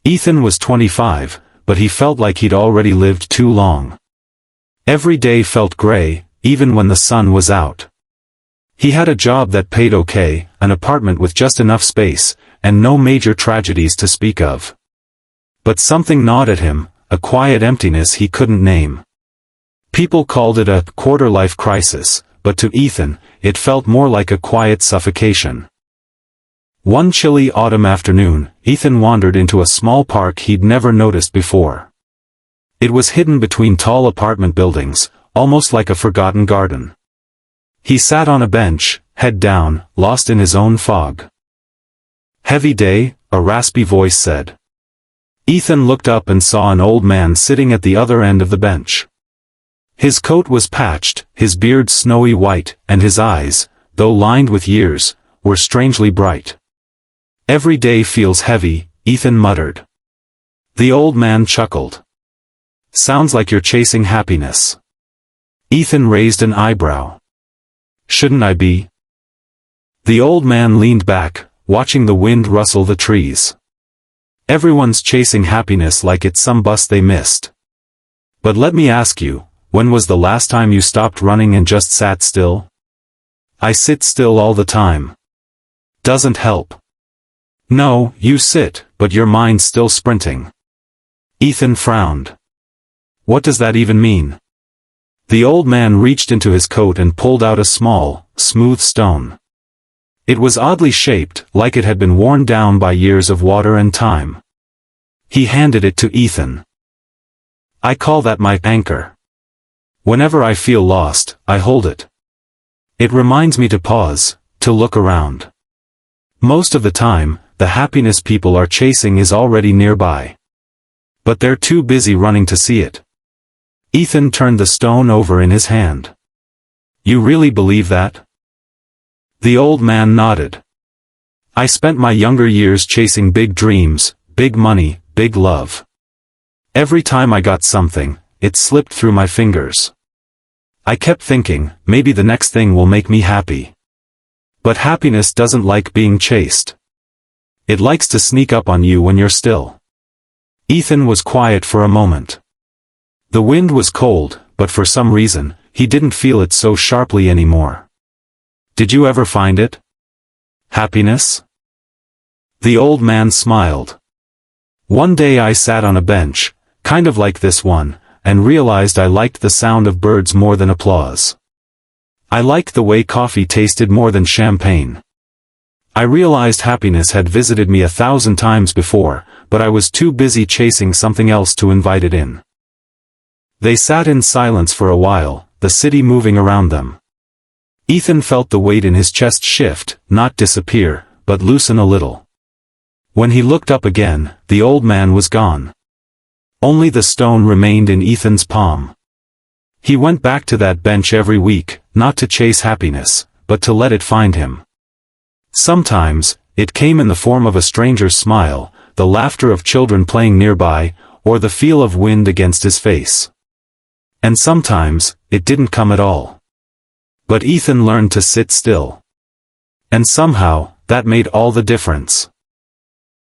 Ethan was 25, but he felt like he'd already lived too long. Every day felt gray, even when the sun was out. He had a job that paid okay, an apartment with just enough space, and no major tragedies to speak of. But something gnawed at him, a quiet emptiness he couldn't name. People called it a quarter-life crisis, but to Ethan, it felt more like a quiet suffocation. One chilly autumn afternoon, Ethan wandered into a small park he'd never noticed before. It was hidden between tall apartment buildings, almost like a forgotten garden. He sat on a bench, head down, lost in his own fog. "Heavy day?" a raspy voice said. Ethan looked up and saw an old man sitting at the other end of the bench. His coat was patched, his beard snowy white, and his eyes, though lined with years, were strangely bright. "Every day feels heavy," Ethan muttered. The old man chuckled. "Sounds like you're chasing happiness." Ethan raised an eyebrow. "Shouldn't I be?" The old man leaned back, watching the wind rustle the trees. "Everyone's chasing happiness like it's some bus they missed. But let me ask you, when was the last time you stopped running and just sat still?" "I sit still all the time." "Doesn't help." "No, you sit, but your mind's still sprinting." Ethan frowned. "What does that even mean?" The old man reached into his coat and pulled out a small, smooth stone. It was oddly shaped, like it had been worn down by years of water and time. He handed it to Ethan. "I call that my anchor. Whenever I feel lost, I hold it. It reminds me to pause, to look around. Most of the time, the happiness people are chasing is already nearby. But they're too busy running to see it." Ethan turned the stone over in his hand. "You really believe that?" The old man nodded. "I spent my younger years chasing big dreams, big money, big love. Every time I got something, it slipped through my fingers. I kept thinking, maybe the next thing will make me happy. But happiness doesn't like being chased. It likes to sneak up on you when you're still." Ethan was quiet for a moment. The wind was cold, but for some reason, he didn't feel it so sharply anymore. "Did you ever find it? Happiness?" The old man smiled. "One day I sat on a bench, kind of like this one, and realized I liked the sound of birds more than applause. I liked the way coffee tasted more than champagne. I realized happiness had visited me 1,000 times before, but I was too busy chasing something else to invite it in." They sat in silence for a while, the city moving around them. Ethan felt the weight in his chest shift, not disappear, but loosen a little. When he looked up again, the old man was gone. Only the stone remained in Ethan's palm. He went back to that bench every week, not to chase happiness, but to let it find him. Sometimes, it came in the form of a stranger's smile, the laughter of children playing nearby, or the feel of wind against his face. And sometimes, it didn't come at all. But Ethan learned to sit still. And somehow, that made all the difference.